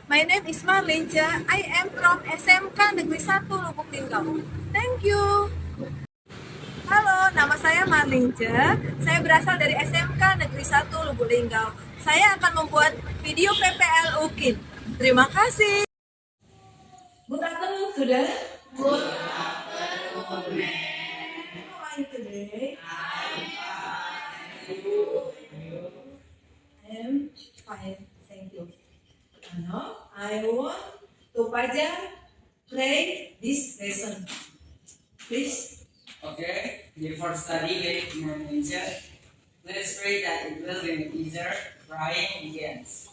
My name is Marlinja. I am from SMK Negeri 1 Lubuk Linggau. Thank you. Halo, nama saya Marlinja. Saya berasal dari SMK Negeri 1 Lubuk Linggau. Saya akan membuat video PPL UKIN. Terima kasih. Good afternoon, student. Good afternoon, how are you today? I am fine, thank you. Now, I want to Pajar play this lesson. Please. Okay, before study with Marlinja, let's pray that it will be easier. Crying begins.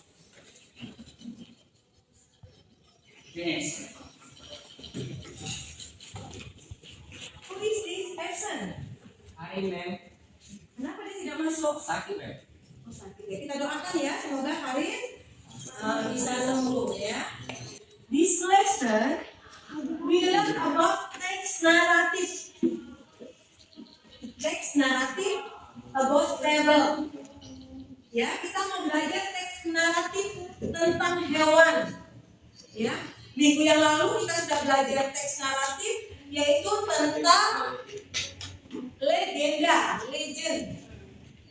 Finish. Who is this person? Hi, ma'am. Kenapa dia tidak masuk? Sakit, ma'am. Oh, sakit ya. Kita doakan ya, semoga Farid bisa sembuh ya. This lesson we learn about text narrative. Text narrative about fable. Ya, kita mau belajar teks naratif tentang hewan. Ya, minggu yang lalu kita sudah belajar teks naratif yaitu tentang legenda, legend.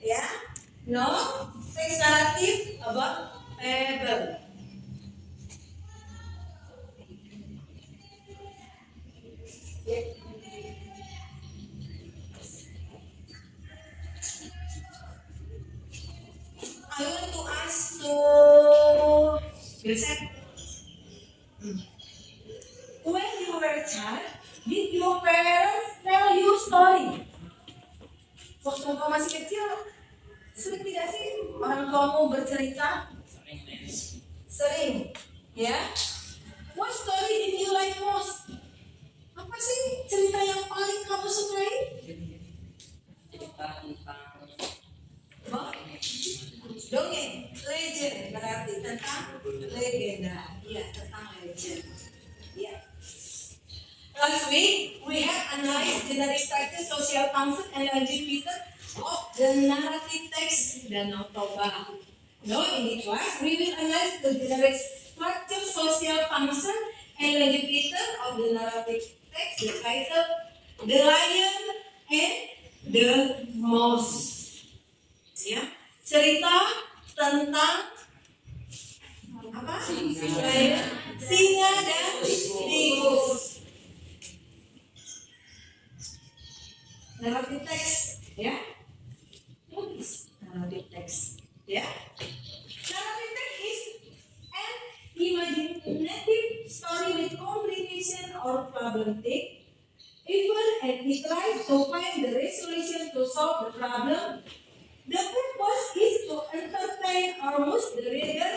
Ya, no, teks naratif about fable. Ya. I want to ask to Yosef. When you were a child, did your parents tell you story? Waktu kau masih kecil, sering tidak sih orang tuamu bercerita? Sering, ya. What story did you like most? Apa sih cerita yang paling kamu sukai? Cerita tentang Dongeng, legend berarti tentang legenda. Iya, tentang legend. Iya. Last week we have analyzed the narrative structure, social function, and longevity of the narrative text Danau Toba. Now in this class we will analyze the narrative structure, social function, and longevity of the narrative text. The title, The Lion and the Mouse. Ya. Cerita tentang apa? Singa dan tikus. Narrative text, ya. Tulis narrative text, ya. Narrative text is an imaginative story with complication or problematic event, and it tries to find the resolution to solve the problem. The purpose is to entertain or amuse the reader,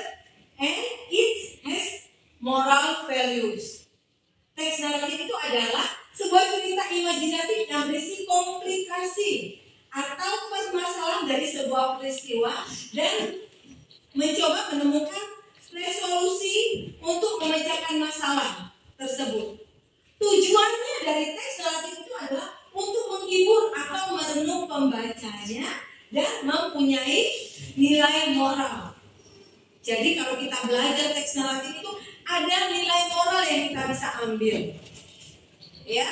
and it has moral values. Teks naratif itu adalah sebuah cerita imajinatif yang berisi komplikasi atau permasalahan dari sebuah peristiwa dan mencoba menemukan resolusi untuk memecahkan masalah tersebut. Tujuannya dari teks naratif itu adalah untuk menghibur atau merenung pembacanya dan mempunyai nilai moral. Jadi kalau kita belajar teks naratif itu ada nilai moral yang kita bisa ambil. Ya,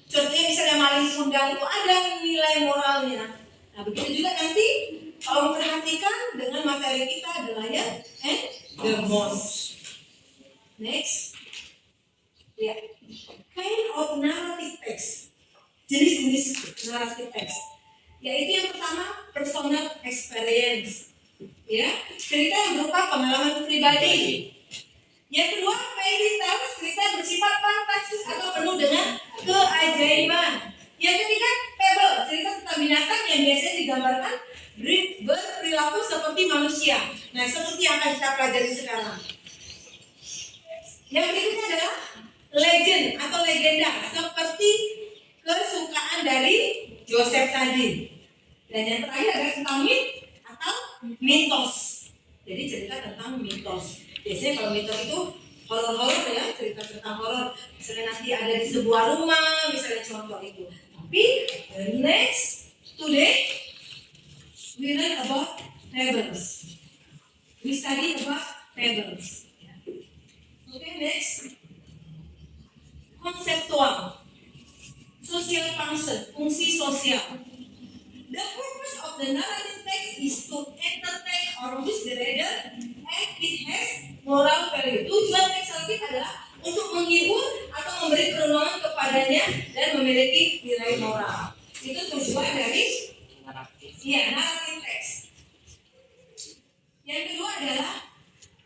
contohnya misalnya maling sundal itu ada nilai moralnya. Nah begitu juga nanti kalau memperhatikan dengan materi kita The Lion and the Mouse. Next, ya, kind of narrative text. Jenis-jenis narrative text. Yaitu yang pertama personal experience, ya, cerita yang berupa pengalaman pribadi. Yang kedua fairy tales, cerita yang bersifat fantastis atau penuh dengan keajaiban. Yang ketiga fable, cerita tentang binatang yang biasanya digambarkan berperilaku seperti manusia. Nah seperti yang akan kita pelajari sekarang. Yang berikutnya adalah legend atau legenda, seperti kesukaan dari Joseph tadi. Dan yang terakhir adalah tentang mit atau mitos. Jadi cerita tentang mitos. Biasanya kalau mitos itu horor-horor ya, cerita tentang horor. Misalnya nanti ada di sebuah rumah, misalnya contoh itu. Tapi next today we learn about fables. We study about fables. next, konseptual, social function, fungsi sosial. The purpose of the narrative text is to entertain or reach the reader, and it has moral value. Tujuan teks narratif adalah untuk menghibur atau memberi perenungan kepadanya dan memiliki nilai moral. Itu tujuan dari narrative text. Yang kedua adalah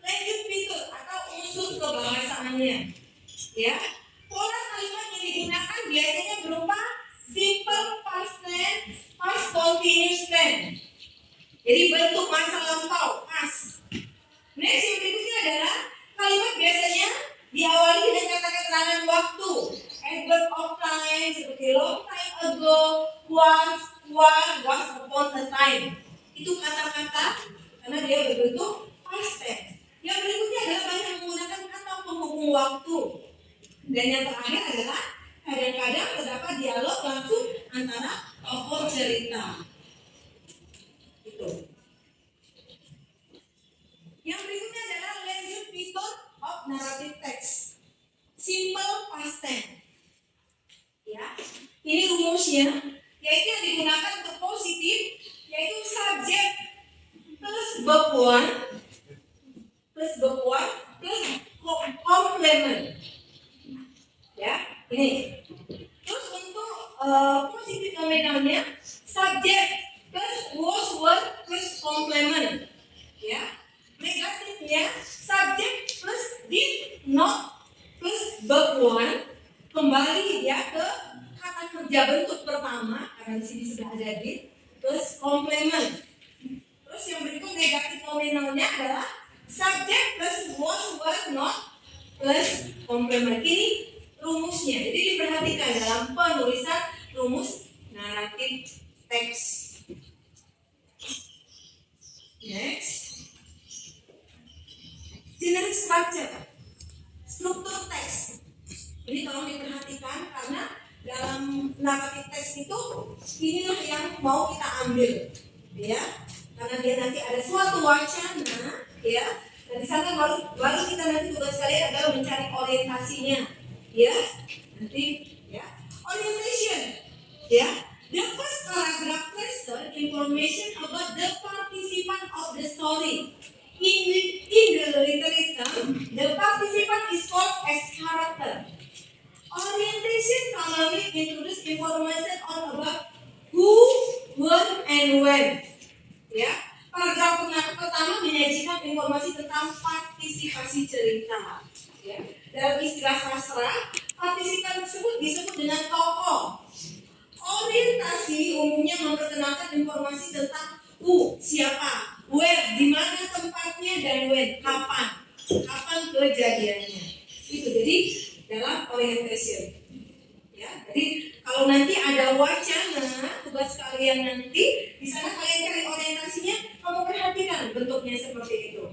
lanjut fitur atau unsur kebahasaannya. Ya, pola kalimat yang digunakan biasanya berupa simple past tense, past continuous tense. Jadi bentuk masa lampau, past. Next yang berikutnya adalah kalimat biasanya diawali dengan kata keterangan waktu, adverb of time seperti long time ago, once, upon a time. Itu kata-kata karena dia berbentuk past tense. Yang berikutnya adalah banyak menggunakan kata penghubung waktu. Dan yang terakhir adalah kadang-kadang terdapat dialog langsung antara tokoh cerita. Itu. Yang berikutnya adalah lanjut fitur of narrative text. Simple past tense. Ya, ini rumusnya, yaitu yang digunakan untuk positif, yaitu subjek plus verb one plus complement. Ya, ini. Terus untuk positif nominalnya, subjek plus was word plus complement. Ya. Negatifnya subjek plus did not plus verb one, kembali ya ke kata kerja bentuk pertama karena di sini sudah ada did plus complement. Terus yang berikut negatif nominalnya adalah subjek plus was word not plus complement. Ini rumusnya. Jadi diperhatikan dalam penulisan rumus naratif teks. Next. Generic structure, struktur teks. Ini tolong diperhatikan karena dalam naratif teks itu inilah yang mau kita ambil, ya. Karena dia nanti ada suatu wacana, ya. Dan di sana baru kita nanti tugas kalian adalah mencari orientasinya, ya. Nanti, ya. Orientation, ya. The first paragraph presents information about the participant of the story. In the literature, the participant is called as character. Orientation commonly introduce information on about who, when, and when. Ya, paragraf pertama menyajikan informasi tentang partisipasi cerita. Ya, dalam istilah sastra, partisipan tersebut disebut dengan tokoh. Orientasi umumnya memperkenalkan informasi tentang who, siapa, where, di mana tempatnya, dan when, kapan kejadiannya. Itu jadi dalam orientation. Ya, jadi kalau nanti ada wacana, tugas kalian nanti di sana kalian cari orientasinya, kamu perhatikan bentuknya seperti itu.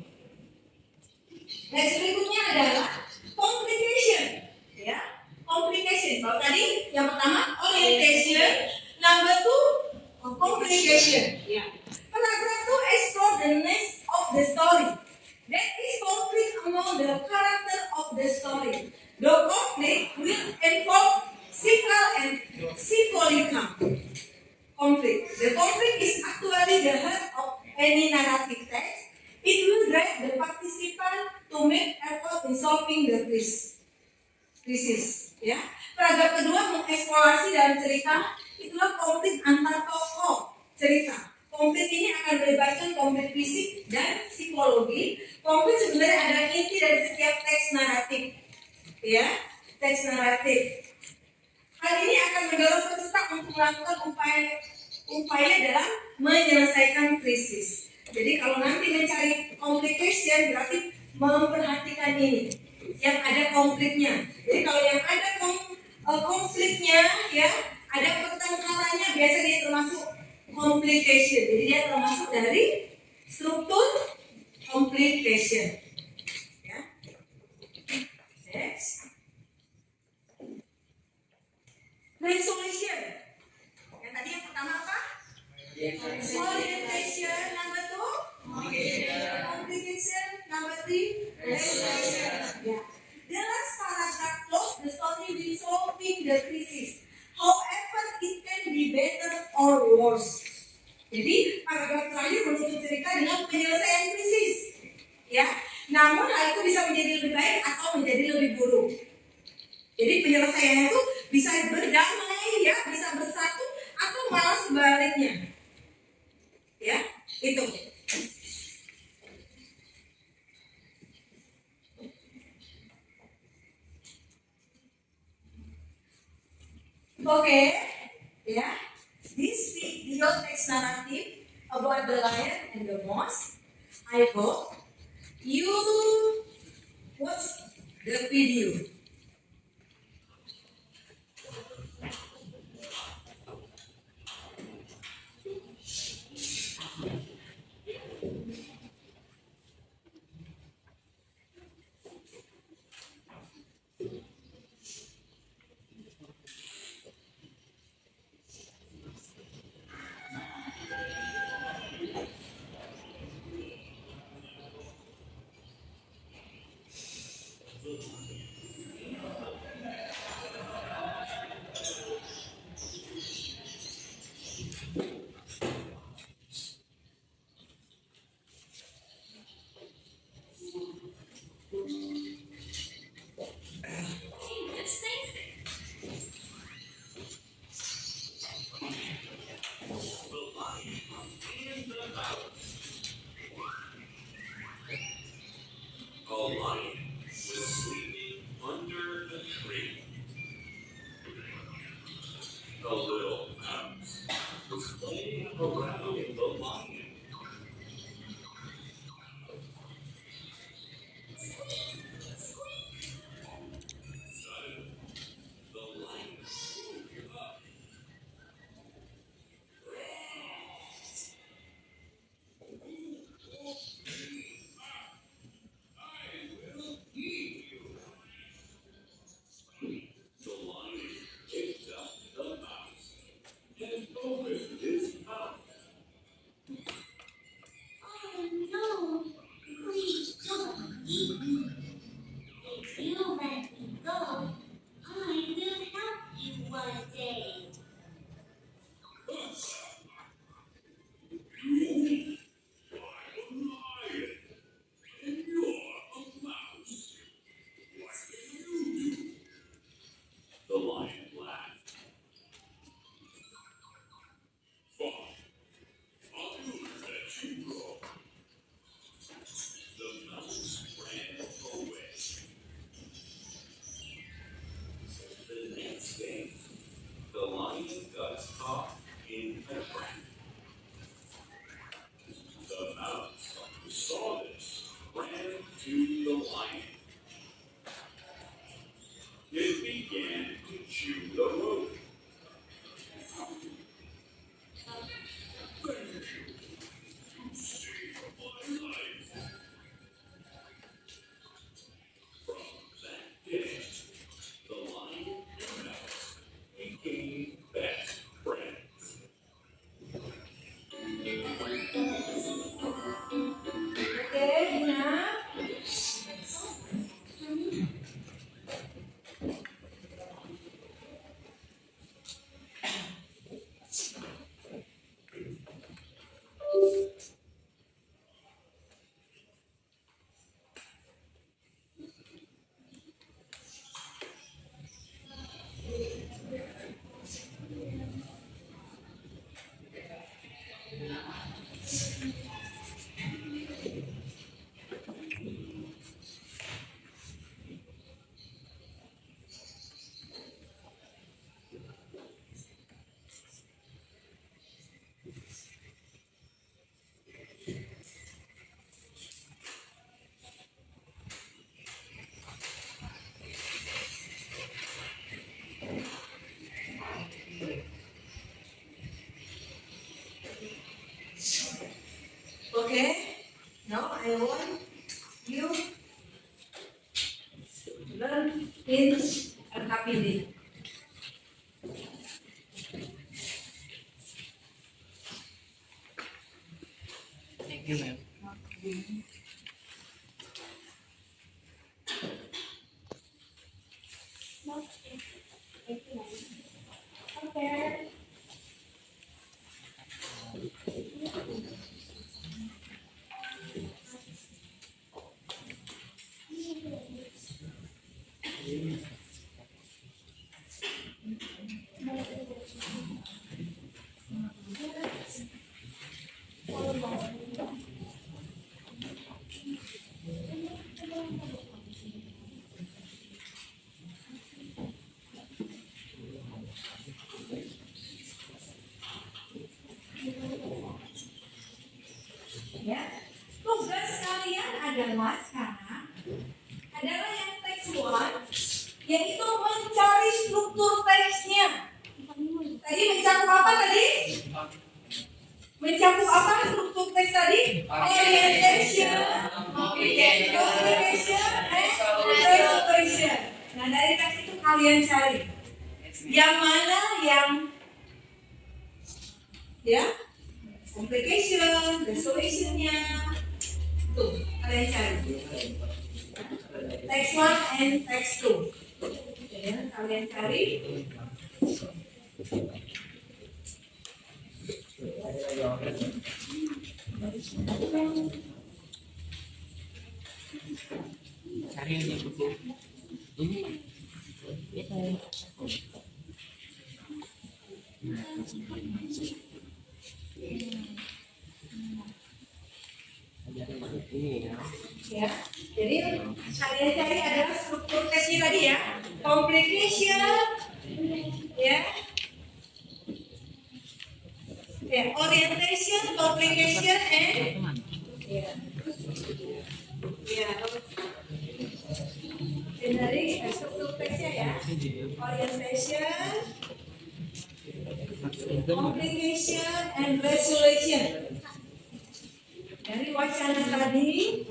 Next berikutnya adalah complication. Ya, complication. Kalau tadi yang pertama orientation, number 2 complication. Ya. Paragraph 2 explore the next of the story. That is conflict among the character of the story. The conflict will involve physical and psychological conflict. The conflict is actually the heart of any narrative text. It will drive the participant to make effort in solving the crisis. Ya. Paragraf kedua mengeksplorasi dalam cerita itulah konflik antar tokoh cerita. Konflik ini akan melibatkan konflik fisik dan psikologi. Konflik sebenarnya adalah inti dari setiap teks naratif. Ya, teks naratif. Hal ini akan mendorong peserta untuk melakukan upaya dalam menyelesaikan krisis. Jadi kalau nanti mencari complication berarti memperhatikan ini. Yang ada konfliknya. Jadi kalau yang ada konfliknya, ya, ada pertengkarannya, biasanya dia termasuk complication. Jadi dia termasuk dari struktur complication. Ya. Next. Resolution. Yang tadi yang pertama apa? Orientation. Number 2 complication. Number 3 resolution. Ya. The Namun hal itu bisa menjadi lebih baik atau menjadi lebih buruk. Jadi penyelesaiannya itu bisa berdamai, ya, bisa bersatu, atau malah sebaliknya. Ya, itu. Oke, ya. This video text narrative about the lion and the mouse. I hope you watch the video. A lion was sleeping under a tree. A little mouse was playing around the lion. Suddenly, the lion woke up. I will eat you. The lion picked up the mouse and opened his mouth. Oh no! Please don't eat me. If you let me go, I will help you one day. You are a lion, and you're a mouse. What can you do? The lion laughed. Fine, I'll let you go. The mouse ran away. The next day, the lion got caught in a trap. The mouse who saw this ran to the lion. It began to chew the rope. Thank you. You saved my life. From that day, the lion and mouse became best friends. Oke, Dina. Okay, now I want you to learn in a capillary. Thank you, ma'am. Okay. Ya, tugas kalian adalah sekarang yang teks 1, yaitu mencari struktur teksnya. Tadi mencakup apa tadi? Mencakup apa struktur teks tadi? Orientation, complication, and resolution. Nah, dari teks itu kalian cari yang mana yang ya complication, resolutionnya tuh kalian cari. Text 1 and text 2. Ya, kalian cari. Cari aja buku ini. Ya, jadi kalian cari adalah struktur teksnya tadi ya, complication, ya, orientation, complication, and dari struktur teksnya ya, orientation, complication, and resolution. Dari wacana tadi.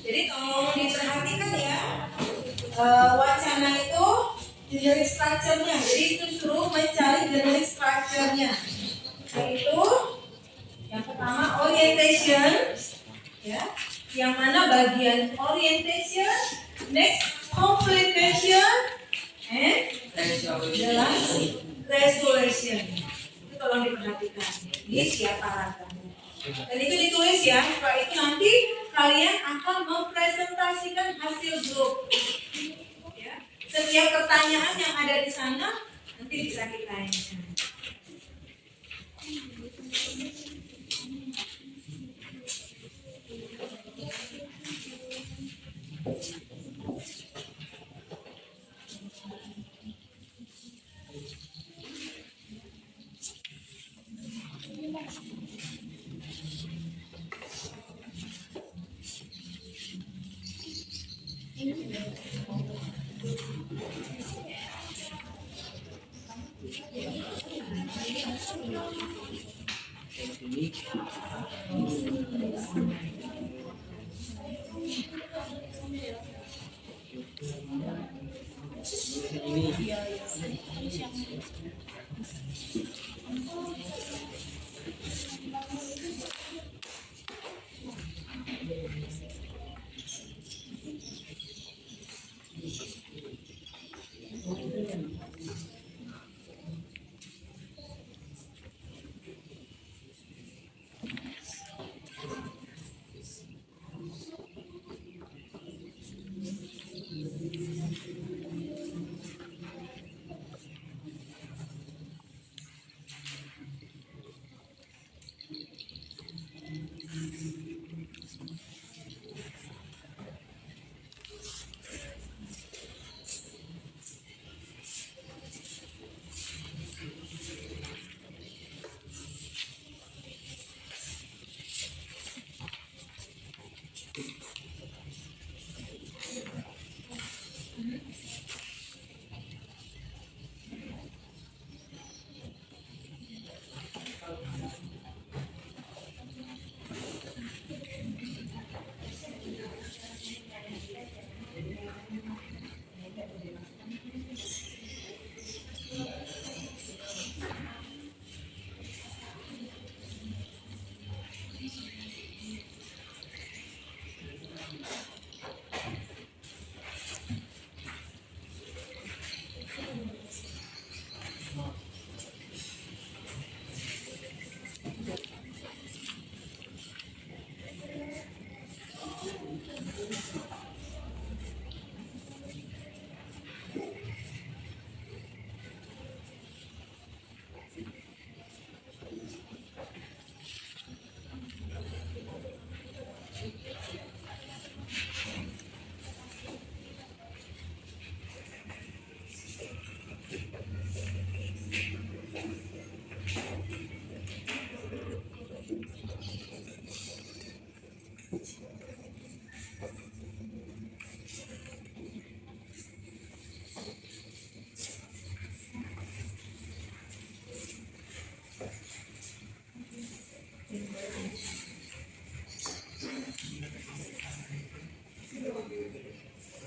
Jadi kalau diperhatikan ya, wacana itu generic structure-nya. Jadi itu suruh mencari generic structure-nya. Yaitu yang pertama orientation, ya, yang mana bagian orientation, next complication, and resolution. Itu tolong diperhatikan. Ini siapa rasanya. Dan itu ditulis ya, setelah itu nanti kalian akan mempresentasikan hasil grup. Ya. Setiap pertanyaan yang ada di sana nanti bisa kita tanyakan.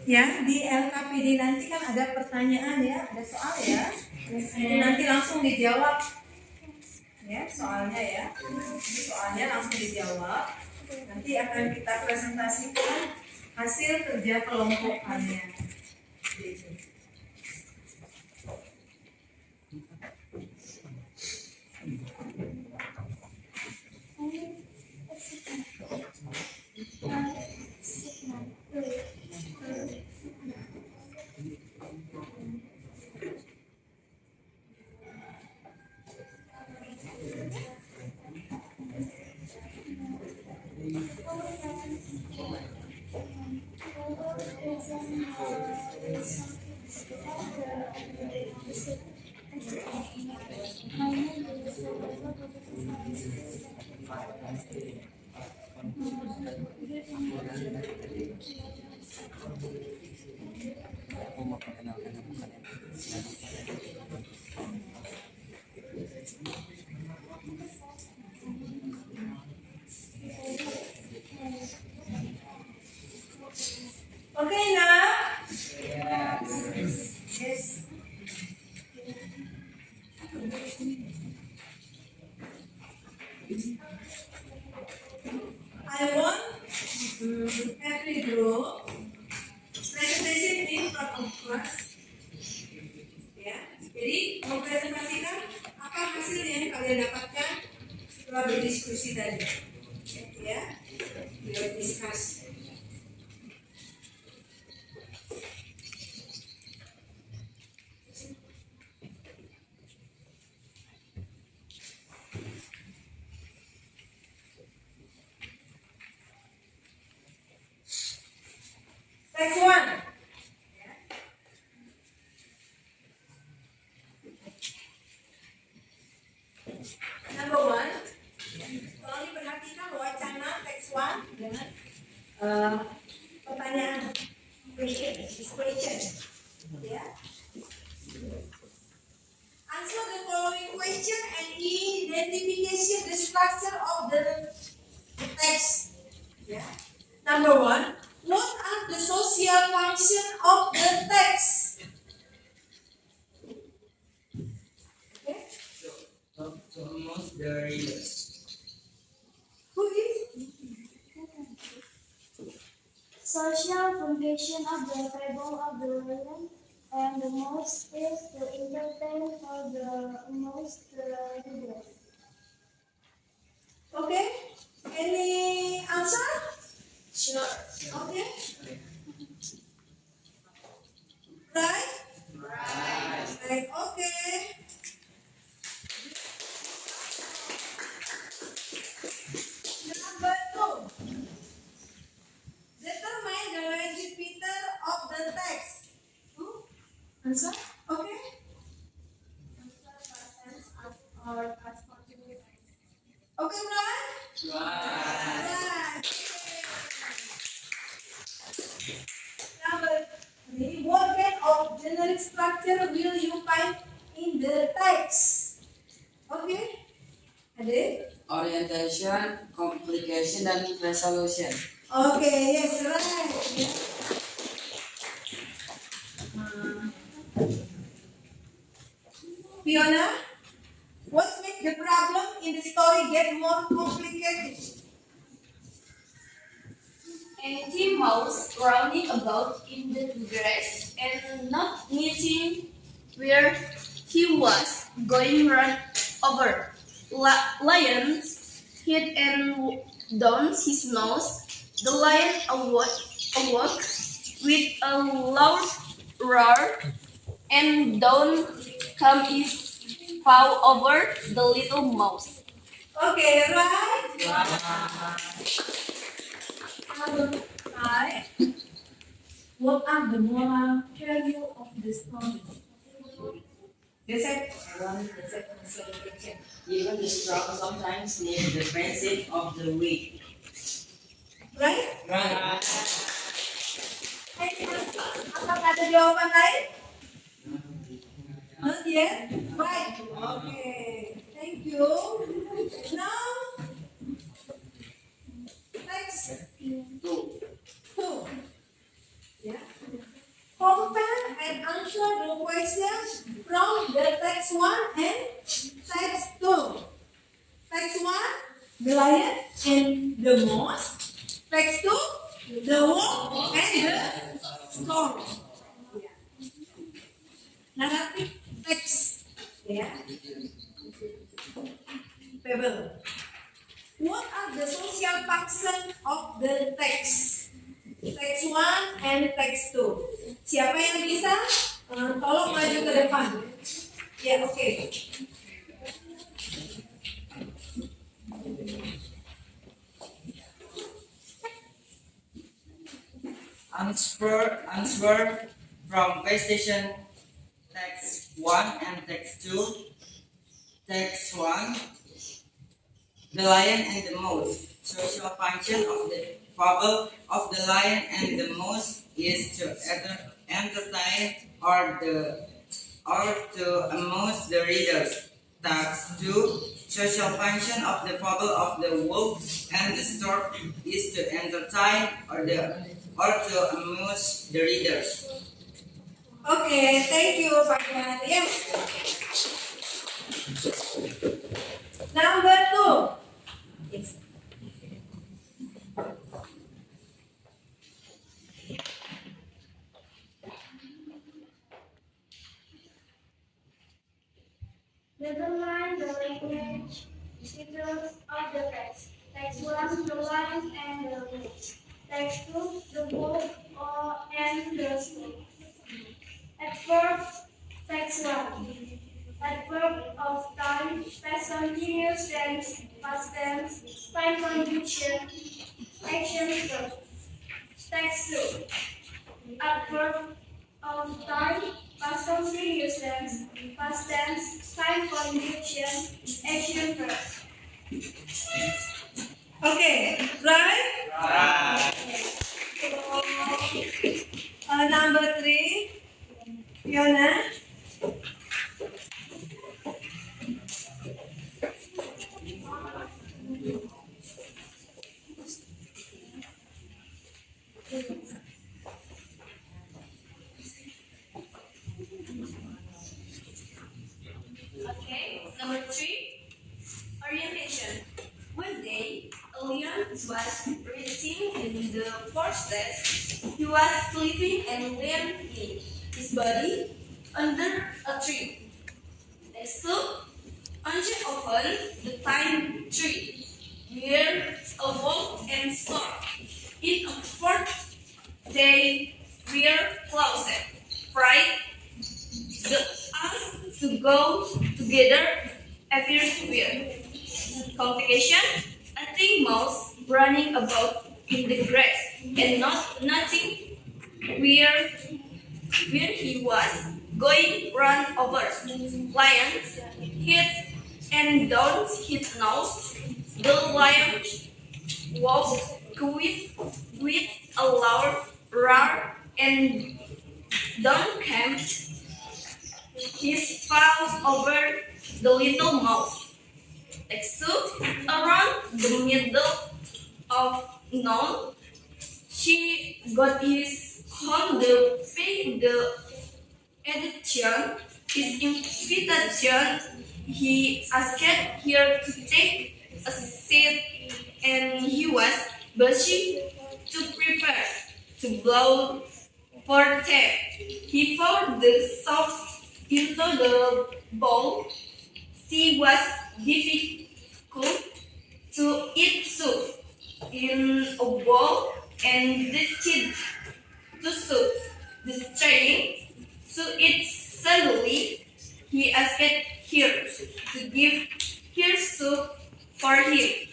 Ya, di LKPD nanti kan ada pertanyaan ya, ada soal ya. Nanti langsung dijawab. Ya, soalnya ya. Soalnya langsung dijawab. Nanti akan kita presentasikan hasil kerja kelompokannya. Gitu. Okay na? Yes. I want every group presentation in front of class. Ya, jadi mempresentasikan apa hasil yang kalian dapatkan setelah berdiskusi tadi. Ya, discuss. Next one. Number one. pertanyaan. Question. Ya. Answer the following question and identification the structure of the text. Yeah. Number 1. What are the social function of the text? Okay. To amuse the readers. Who is? Social function of the fable of the lion and the mouse is to entertain for the most readers. Okay. Any answer? Sure. Okay. Right? Right. Okay. Number 2. Determine the repeater of the text. Answer? Okay. Okay, right? Right. Number 3. What kind of generic structure will you find in the text? Okay. Adik? Orientation, complication, dan resolution. Okay, yes, right. Yeah. Fiona, what makes the problem in the story get more complicated? Empty mouse running about in the grass and not meeting where he was going run over. Lion hit and down his nose. The lion awoke with a loud roar, and down came his paw over the little mouse. Okay, right? Number 5. What are the moral value of the story? They said, Even the strong sometimes need the friendship of the weak. right? Right. Apakah ada jawaban lain? Not yet? Right. Okay. Thank you. Now, next. 2. Yeah. Compare and answer the questions from the text 1 and text 2. Text 1, the lion and the mouse. Text 2, the wolf and the storm. Yeah. Narrative text. Yeah. Fable. What are the social function of the text? Text 1 and text 2. Siapa yang bisa? Tolong maju ke depan. Ya, oke. Answer from question text 1 and text 2. Text 1. The lion and the mouse. Social function of the fable of the lion and the mouse is to entertain or to amuse the readers. Text 2. Social function of the fable of the wolf and the stork is to entertain or to amuse the readers. Oke, thank you Pak Iwan. Yes. Number 2. Yes. Determine the language features of the text. Text 1, the lion and the mouse. Text 2, the wolf and the snake. Adverb, text 1. Adverb of time, past continuous tense, past tense, time conjunction, action verb. Text 2. Adverb of time, past continuous tense, past tense, time conjunction, action verb. Okay, right? Right. was reaching in the first desk. He was sleeping and leaning his body under a tree. Next to Anja opened the pine tree, where a wolf and stork. In a fourth, they were closed, fried. The us to go together everywhere. Complication, a thin mouse running about in the grass and nothing where he was going run over. Lions hit and down his nose. The lion walked with a loud roar and down came his paws over the little mouse. Next to around the middle of noon, she got his home to pay the addition. His invitation, he asked her to take a seat, and he was busy to prepare to blow for tea. He poured the soup into the bowl. She was difficult to eat soup in a bowl and ditched the soup. The trying to eat suddenly, he asked her to give her soup for him.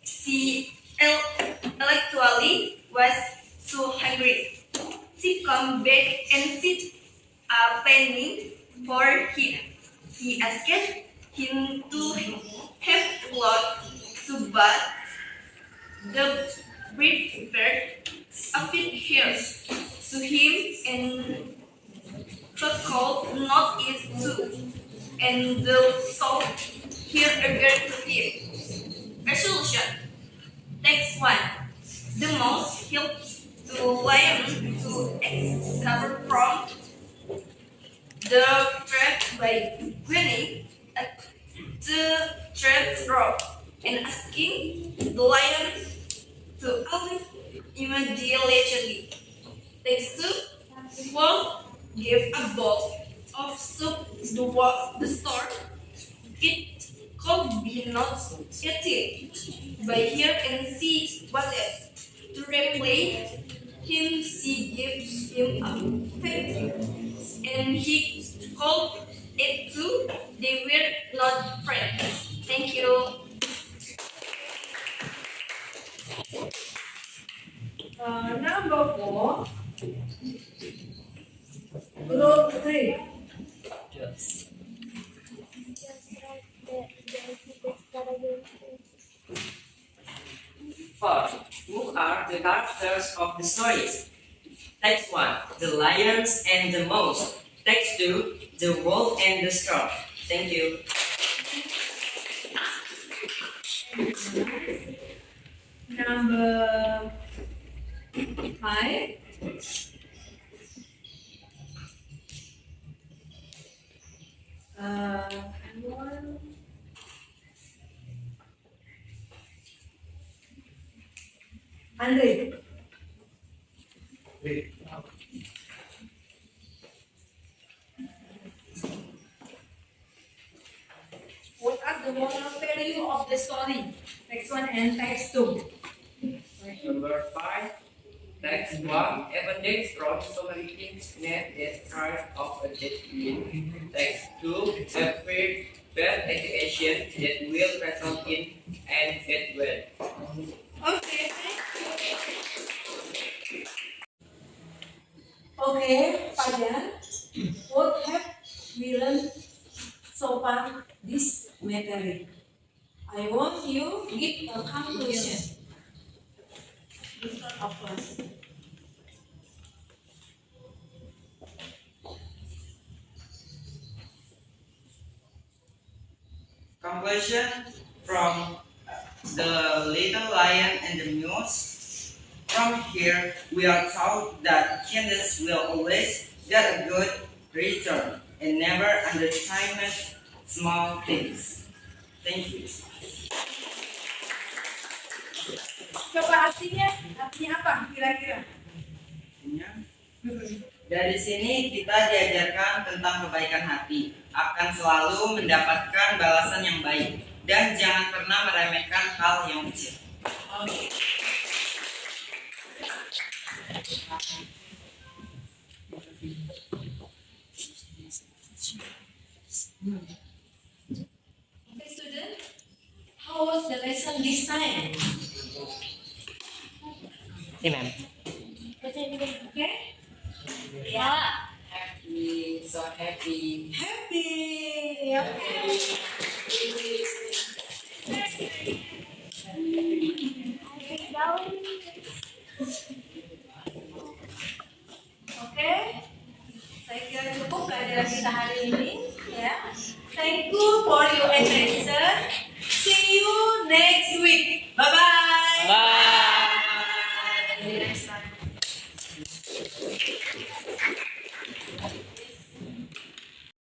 She actually was so hungry. She come back and sit a penny for him. She asked him to have clothes to bath. The brave bird offered her to him and the cold not eat too, and the salt here agreed to him. Resolution. Next one. The mouse helps the lion to escape from the trap by winning at the trap rope and asking the lion to leave immediately. Next to wolf gave a bowl of soup to the stork. It could be not eaten by her and she wanted to reply him. She gave him a pet and he called it too. They were not friends. Thank you. Number 4. Group 3. Just write the paragraph. First, who are the characters of the stories? Text 1, the lions and the mouse. Text 2, the wolf and the stork. Thank you. Number 5. Andre. What are the moral value of the story? Text 1 and text 2. Number 5, text 1, evidence from so many things net that price of a dead being. Text 2, afraid bad education that will result in an bad well. Okay. Okay, Fajar, what have we learned so far this material? I want you to give a conclusion. Of course. Conclusion from The Little Lion and the Mouse. From here, we are taught that kindness will always get a good return and never underestimate small things. Thank you. Coba artinya apa kira-kira? Dari sini kita diajarkan tentang kebaikan hati, akan selalu mendapatkan balasan yang baik, dan jangan pernah meremehkan hal yang kecil. Oke. Okay, student, how was the lesson this time? Hey, ma'am. Okay? Yeah. Happy, so happy. Happy. Okay. Oke, saya kira cukup pelajaran kita hari ini. Ya, thank you for your attention. See you next week. Bye bye. Bye. See you next time.